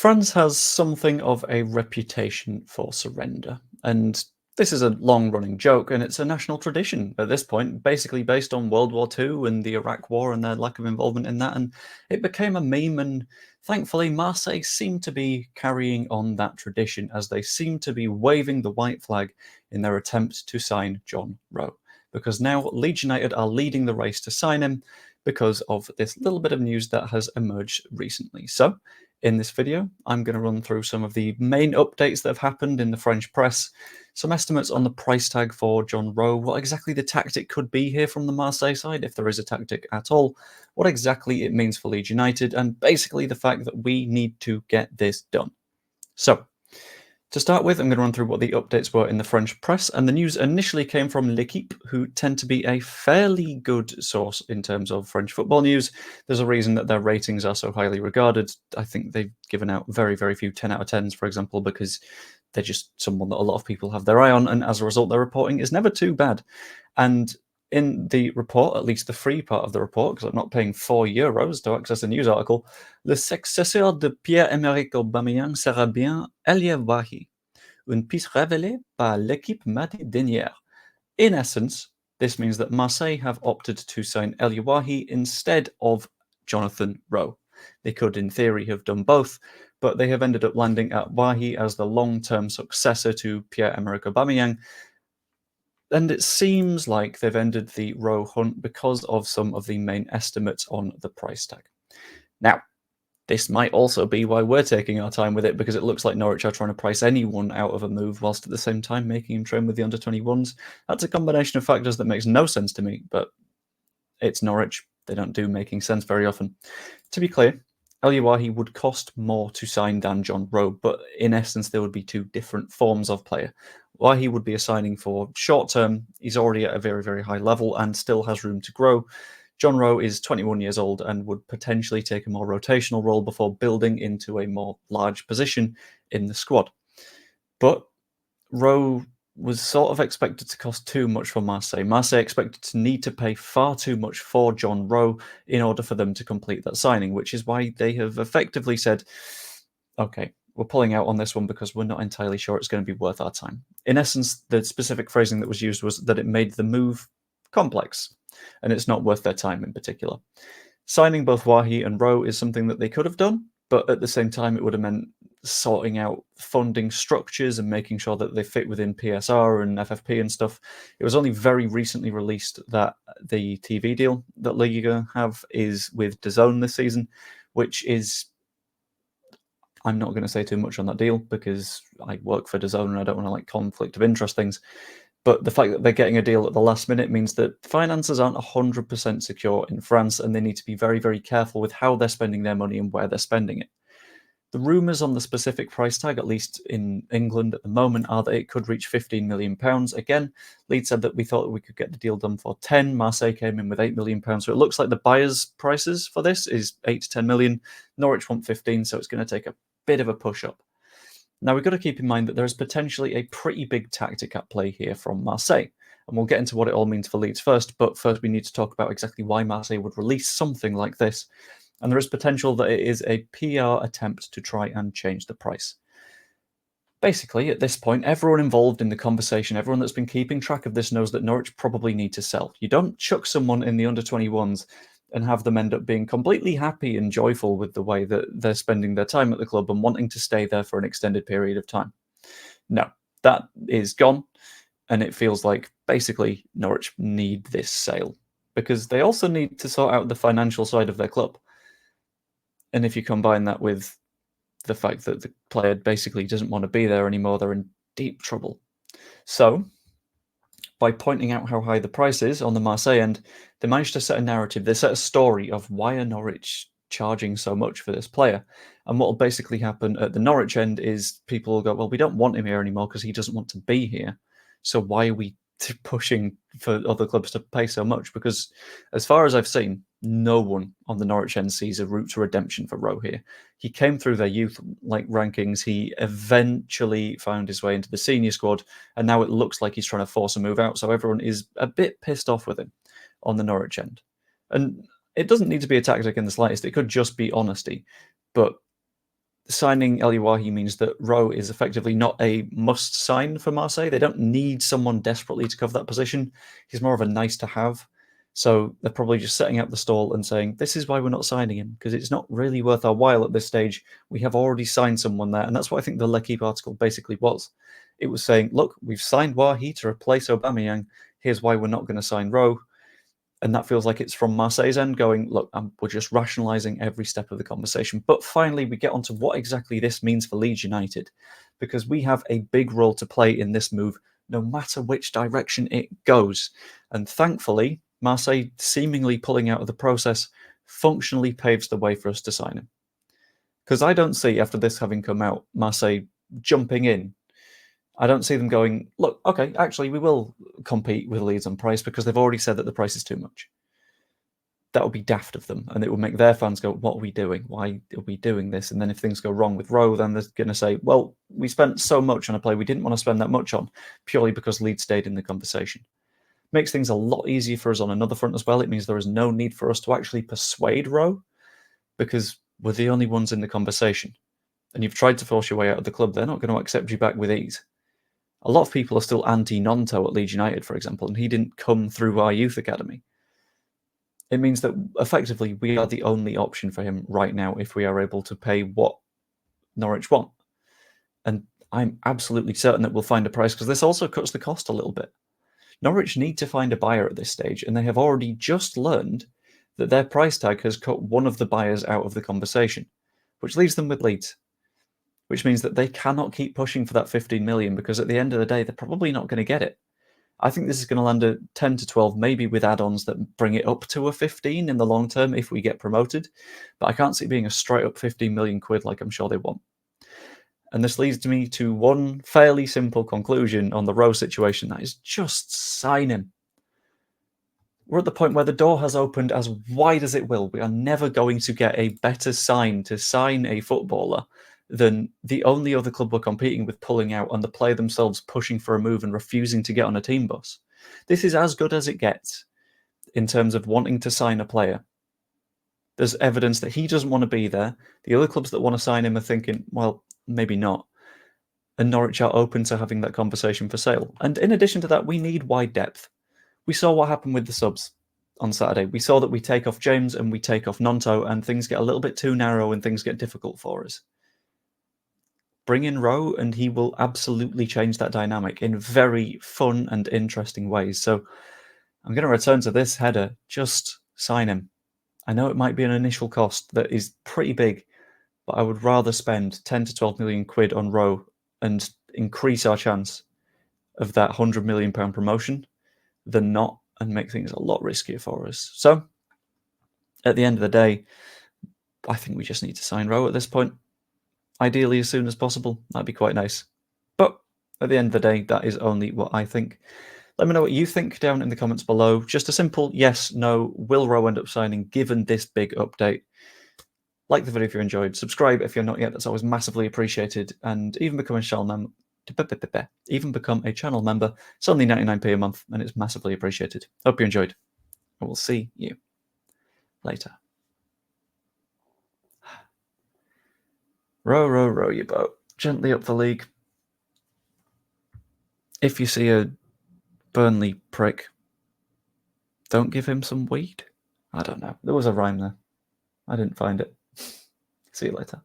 France has something of a reputation for surrender, and this is a long-running joke, and it's a national tradition at this point, basically based on World War II and the Iraq War and their lack of involvement in that, and it became a meme, and thankfully Marseille seem to be carrying on that tradition as they seem to be waving the white flag in their attempt to sign John Rowe, because now Leeds United are leading the race to sign him because of this little bit of news that has emerged recently. So, in this video, I'm going to run through some of the main updates that have happened in the French press, some estimates on the price tag for John Rowe, what exactly the tactic could be here from the Marseille side, if there is a tactic at all, what exactly it means for Leeds United, and basically the fact that we need to get this done. So, to start with, I'm going to run through what the updates were in the French press, and the news initially came from L'Equipe, who tend to be a fairly good source in terms of French football news. There's a reason that their ratings are so highly regarded. I think they've given out very, very few 10 out of 10s, for example, because they're just someone that a lot of people have their eye on, and as a result, their reporting is never too bad. And in the report, at least the free part of the report, because I'm not paying €4 to access the news article, le successeur de Pierre-Emerick Aubameyang sera bien El Wahi, une piste révélée par l'équipe mardi dernier. In essence, this means that Marseille have opted to sign El Wahi instead of Jonathan Rowe. They could, in theory, have done both, but they have ended up landing at Wahi as the long-term successor to Pierre-Emerick Aubameyang, and it seems like they've ended the Rowe hunt because of some of the main estimates on the price tag. Now, this might also be why we're taking our time with it, because it looks like Norwich are trying to price anyone out of a move whilst at the same time making him train with the under-21s. That's a combination of factors that makes no sense to me, but it's Norwich. They don't do making sense very often. To be clear, El Yawahi would cost more to sign than John Rowe, but in essence, there would be two different forms of player. Wahi would be a signing for short term. He's already at a very, very high level and still has room to grow. John Rowe is 21 years old and would potentially take a more rotational role before building into a more large position in the squad. But Rowe was sort of expected to cost too much for Marseille. Marseille expected to need to pay far too much for John Rowe in order for them to complete that signing, which is why they have effectively said, okay, we're pulling out on this one because we're not entirely sure it's going to be worth our time. In essence, the specific phrasing that was used was that it made the move complex, and it's not worth their time in particular. Signing both Wahi and Rowe is something that they could have done, but at the same time, it would have meant sorting out funding structures and making sure that they fit within PSR and FFP and stuff. It was only very recently released that the TV deal that Liga have is with DAZN this season, which is, I'm not going to say too much on that deal because I work for DAZN and I don't want to like conflict of interest things. But the fact that they're getting a deal at the last minute means that finances aren't 100% secure in France, and they need to be very, very careful with how they're spending their money and where they're spending it. The rumours on the specific price tag, at least in England at the moment, are that it could reach £15 million. Again, Leeds said that we thought that we could get the deal done for 10. Marseille came in with £8 million. So it looks like the buyer's prices for this is 8 to 10 million. Norwich want 15, so it's going to take a bit of a push up. Now, we've got to keep in mind that there is potentially a pretty big tactic at play here from Marseille. And we'll get into what it all means for Leeds first, but first we need to talk about exactly why Marseille would release something like this. And there is potential that it is a PR attempt to try and change the price. Basically, at this point, everyone involved in the conversation, everyone that's been keeping track of this knows that Norwich probably need to sell. You don't chuck someone in the under-21s and have them end up being completely happy and joyful with the way that they're spending their time at the club and wanting to stay there for an extended period of time. No, that is gone. And it feels like basically Norwich need this sale because they also need to sort out the financial side of their club. And if you combine that with the fact that the player basically doesn't want to be there anymore, they're in deep trouble. So, by pointing out how high the price is on the Marseille end, they managed to set a narrative. They set a story of why are Norwich charging so much for this player. And what will basically happen at the Norwich end is people will go, well, we don't want him here anymore because he doesn't want to be here. So why are we pushing for other clubs to pay so much? Because as far as I've seen, no one on the Norwich end sees a route to redemption for Rowe here. He came through their youth rankings. He eventually found his way into the senior squad, and now it looks like he's trying to force a move out. So everyone is a bit pissed off with him on the Norwich end. And it doesn't need to be a tactic in the slightest. It could just be honesty. But signing El Yawahi means that Rowe is effectively not a must sign for Marseille. They don't need someone desperately to cover that position. He's more of a nice to have. So they're probably just setting out the stall and saying, this is why we're not signing him, because it's not really worth our while at this stage. We have already signed someone there. And that's what I think the L'Equipe article basically was. It was saying, look, we've signed Wahi to replace Aubameyang. Here's why we're not going to sign Rowe. And that feels like it's from Marseille's end going, look, we're just rationalising every step of the conversation. But finally, we get onto what exactly this means for Leeds United, because we have a big role to play in this move, no matter which direction it goes. And thankfully, Marseille seemingly pulling out of the process functionally paves the way for us to sign him. Because I don't see, after this having come out, Marseille jumping in. I don't see them going, look, okay, actually, we will compete with Leeds on price because they've already said that the price is too much. That would be daft of them, and it would make their fans go, what are we doing? Why are we doing this? And then if things go wrong with Rowe, then they're going to say, well, we spent so much on a player we didn't want to spend that much on, purely because Leeds stayed in the conversation. Makes things a lot easier for us on another front as well. It means there is no need for us to actually persuade Rowe, because we're the only ones in the conversation. And you've tried to force your way out of the club, they're not going to accept you back with ease. A lot of people are still anti-Nonto at Leeds United, for example, and he didn't come through our youth academy. It means that effectively we are the only option for him right now if we are able to pay what Norwich want. And I'm absolutely certain that we'll find a price, because this also cuts the cost a little bit. Norwich need to find a buyer at this stage, and they have already just learned that their price tag has cut one of the buyers out of the conversation, which leaves them with Leeds. Which means that they cannot keep pushing for that 15 million, because at the end of the day, they're probably not going to get it. I think this is going to land at 10 to 12, maybe with add-ons that bring it up to a 15 in the long term if we get promoted. But I can't see it being a straight up 15 million quid like I'm sure they want. And this leads me to one fairly simple conclusion on the Rowe situation. That is, just sign him. We're at the point where the door has opened as wide as it will. We are never going to get a better sign to sign a footballer than the only other club we're competing with pulling out, and the player themselves pushing for a move and refusing to get on a team bus. This is as good as it gets in terms of wanting to sign a player. There's evidence that he doesn't want to be there. The other clubs that want to sign him are thinking, well, maybe not. And Norwich are open to having that conversation for sale. And in addition to that, we need wide depth. We saw what happened with the subs on Saturday. We saw that we take off James and we take off Nonto, and things get a little bit too narrow and things get difficult for us. Bring in Rowe, and he will absolutely change that dynamic in very fun and interesting ways. So I'm going to return to this header. Just sign him. I know it might be an initial cost that is pretty big, but I would rather spend 10 to 12 million quid on Rowe and increase our chance of that £100 million promotion than not, and make things a lot riskier for us. So at the end of the day, I think we just need to sign Rowe at this point. Ideally, as soon as possible. That'd be quite nice. But at the end of the day, that is only what I think. Let me know what you think down in the comments below. Just a simple yes, no, will Rowe end up signing given this big update? Like the video if you enjoyed. Subscribe if you're not yet. That's always massively appreciated. And even become a channel member. It's only 99p a month, and it's massively appreciated. Hope you enjoyed. I will see you later. Row, row, row your boat gently up the league. If you see a Burnley prick, don't give him some weed. I don't know. There was a rhyme there. I didn't find it. See you later.